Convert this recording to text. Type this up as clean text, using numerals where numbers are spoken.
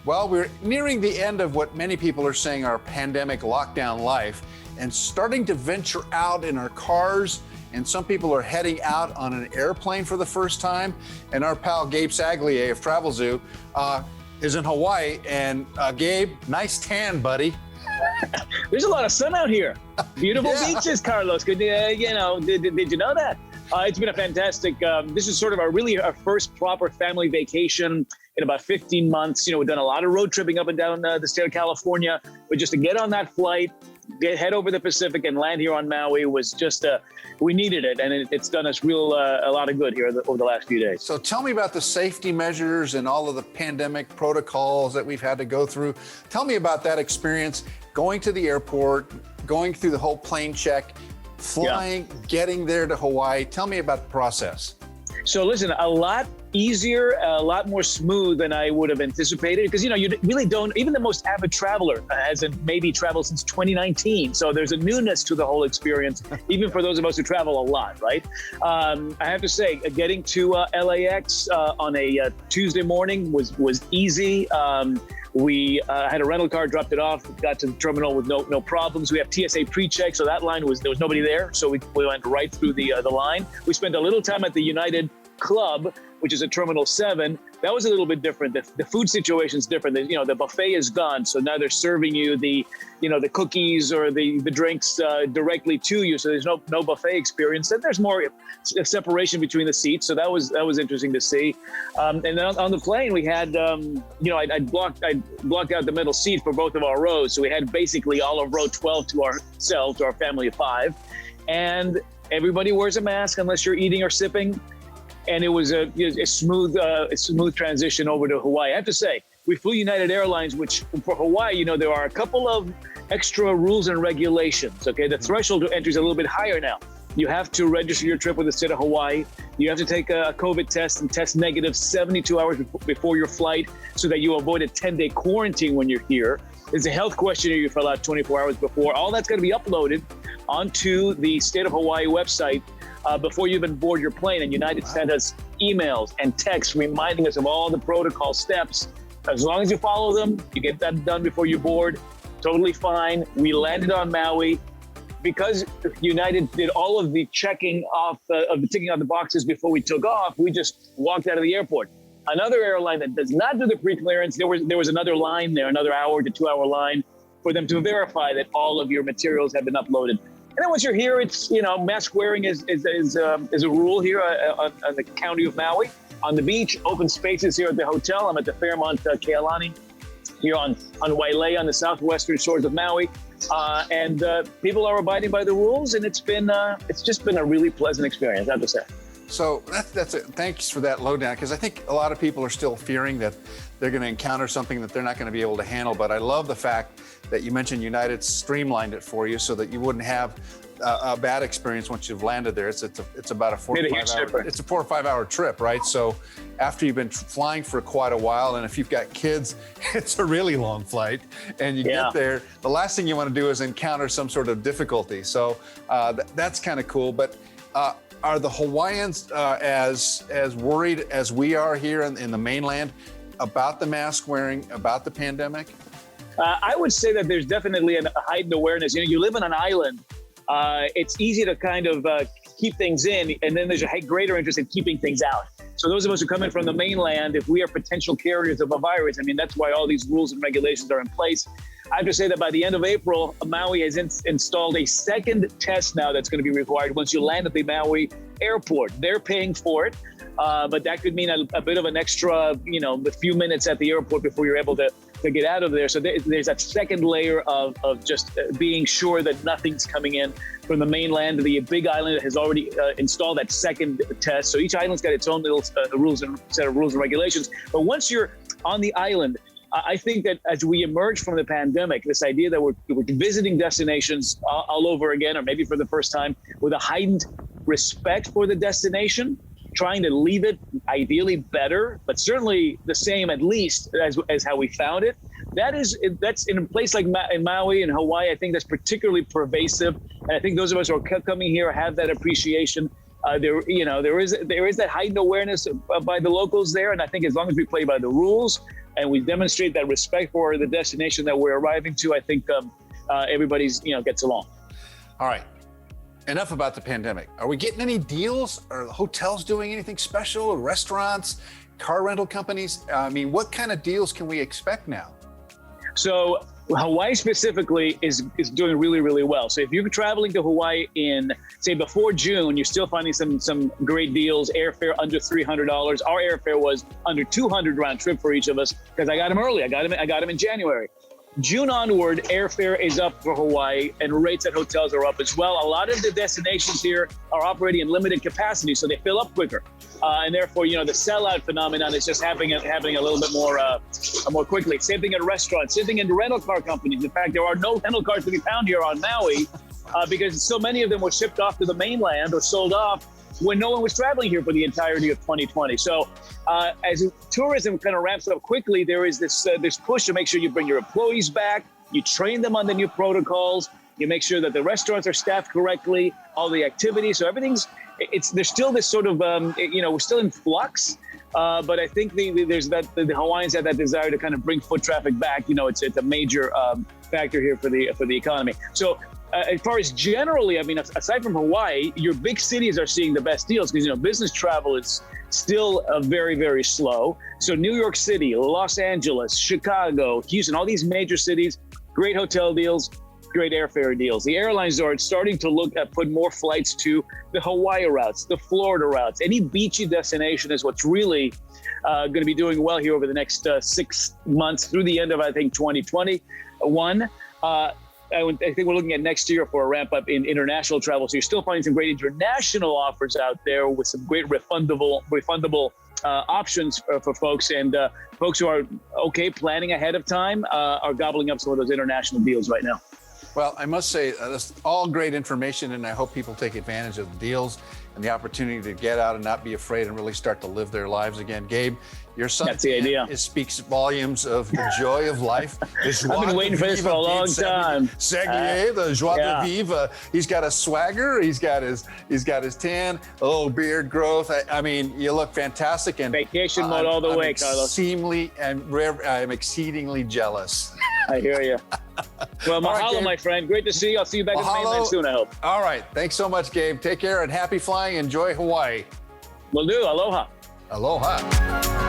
Well, we're nearing the end of what many people are saying our pandemic lockdown life and starting to venture out in our cars. And some people are heading out on an airplane for the first time. And our pal Gabe Saglie of Travelzoo is in Hawaii. And Gabe, nice tan, buddy. There's a lot of sun out here. Beautiful beaches, Carlos. Good, did you know that? It's been a fantastic, this is sort of our first proper family vacation in about 15 months. We've done a lot of road tripping up and down the state of California, but just to get on that flight, head over the Pacific and land here on Maui was just, we needed it. And it's done us a lot of good here over the last few days. So tell me about the safety measures and all of the pandemic protocols that we've had to go through. Tell me about that experience, going to the airport, going through the whole plane check, flying, getting there to Hawaii. Tell me about the process. So listen, a lot easier, a lot more smooth than I would have anticipated, because you really don't, even the most avid traveler hasn't maybe traveled since 2019. So there's a newness to the whole experience, even for those of us who travel a lot, right? I have to say, getting to LAX on a Tuesday morning was easy. We had a rental car, dropped it off, got to the terminal with no problems. We have TSA pre-check, so that line there was nobody there. So we went right through the line. We spent a little time at the United Club, which is at Terminal 7. That was a little bit different. The food situation is different. The buffet is gone, so now they're serving you the cookies or the drinks directly to you. So there's no buffet experience. And there's more separation between the seats. So that was interesting to see. And then on the plane, we had I blocked out the middle seat for both of our rows. So we had basically all of row 12 to ourselves, to our family of 5, and everybody wears a mask unless you're eating or sipping. And it was a smooth transition over to Hawaii. I have to say, we flew United Airlines, which for Hawaii, there are a couple of extra rules and regulations. Okay, the threshold to entry is a little bit higher now. You have to register your trip with the state of Hawaii. You have to take a COVID test and test negative 72 hours before your flight so that you avoid a 10-day quarantine when you're here. There's a health questionnaire you fill out 24 hours before. All that's going to be uploaded onto the state of Hawaii website before you even board your plane. And United sent us emails and texts reminding us of all the protocol steps. As long as you follow them, you get that done before you board, totally fine. We landed on Maui. Because United did all of the checking off, of the ticking off the boxes before we took off, we just walked out of the airport. Another airline that does not do the pre-clearance, there was another line there, another hour to 2 hour line for them to verify that all of your materials have been uploaded. And then once you're here, it's, mask wearing is a rule here on the county of Maui. On the beach, open spaces here at the hotel. I'm at the Fairmont Kealani here on Wailea on the southwestern shores of Maui. And people are abiding by the rules, and it's just been a really pleasant experience, I have to say. So that's it. Thanks for that lowdown, because I think a lot of people are still fearing that they're going to encounter something that they're not going to be able to handle. But I love the fact that you mentioned United streamlined it for you so that you wouldn't have a bad experience once you've landed there. It's about a 4 or 5 hour trip, right? So after you've been flying for quite a while, and if you've got kids, it's a really long flight, and you get there, the last thing you want to do is encounter some sort of difficulty. So that's kind of cool. But are the Hawaiians as worried as we are here in the mainland about the mask wearing, about the pandemic? I would say that there's definitely a heightened awareness. You live on an island. It's easy to kind of keep things in, and then there's a greater interest in keeping things out. So those of us who come in from the mainland, if we are potential carriers of a virus, that's why all these rules and regulations are in place. I have to say that by the end of April, Maui has installed a second test now that's going to be required once you land at the Maui airport. They're paying for it, but that could mean a bit of an extra, a few minutes at the airport before you're able to get out of there. So there's that second layer of just being sure that nothing's coming in from the mainland. The big island has already installed that second test. So each island's got its own little set of rules and regulations. But once you're on the island, I think that as we emerge from the pandemic, this idea that we're visiting destinations all over again, or maybe for the first time, with a heightened respect for the destination, trying to leave it ideally better, but certainly the same, at least, as how we found it. That's in a place like in Maui and Hawaii. I think that's particularly pervasive, and I think those of us who are coming here have that appreciation. There is that heightened awareness by the locals there, and I think as long as we play by the rules, and we demonstrate that respect for the destination that we're arriving to, I think everybody's, gets along. All right. Enough about the pandemic. Are we getting any deals? Are the hotels doing anything special? Restaurants, car rental companies? I mean, what kind of deals can we expect now? So Hawaii specifically is doing really, really well. So if you're traveling to Hawaii in, say, before June, you're still finding some great deals. Airfare under $300. Our airfare was under $200 round trip for each of us because I got them early. I got them in January. June onward, airfare is up for Hawaii and rates at hotels are up as well. A lot of the destinations here are operating in limited capacity, so they fill up quicker. And therefore, the sellout phenomenon is just happening a little bit more quickly. Same thing at restaurants, same thing in rental car companies. In fact, there are no rental cars to be found here on Maui because so many of them were shipped off to the mainland or sold off when no one was traveling here for the entirety of 2020. So as tourism kind of ramps up quickly, there is this push to make sure you bring your employees back, you train them on the new protocols, you make sure that the restaurants are staffed correctly, all the activities. So there's still this sort of, we're still in flux. But I think the Hawaiians have that desire to kind of bring foot traffic back. It's a major factor here for the economy. So as far as generally, I mean, aside from Hawaii, your big cities are seeing the best deals because, business travel is still very, very slow. So New York City, Los Angeles, Chicago, Houston, all these major cities, great hotel deals, great airfare deals. The airlines are starting to look at put more flights to the Hawaii routes, the Florida routes. Any beachy destination is what's really going to be doing well here over the next 6 months through the end of, I think, 2021. I think we're looking at next year for a ramp up in international travel. So you're still finding some great international offers out there with some great refundable options for folks. And folks who are planning ahead of time are gobbling up some of those international deals right now. Well, I must say, that's all great information, and I hope people take advantage of the deals and the opportunity to get out and not be afraid and really start to live their lives again. Gabe, your son, that's the idea. It speaks volumes of the joy of life. I've been waiting for this for a long time. Saglie, the joie de vivre. He's got a swagger. He's got his tan, a little beard growth. I mean, you look fantastic. And vacation mode all the way, Carlos. I'm exceedingly jealous. I hear you. Well, mahalo, my friend. Great to see you. I'll see you back in the mainland soon, I hope. All right. Thanks so much, Gabe. Take care and happy flying. Enjoy Hawaii. Will do. Aloha. Aloha.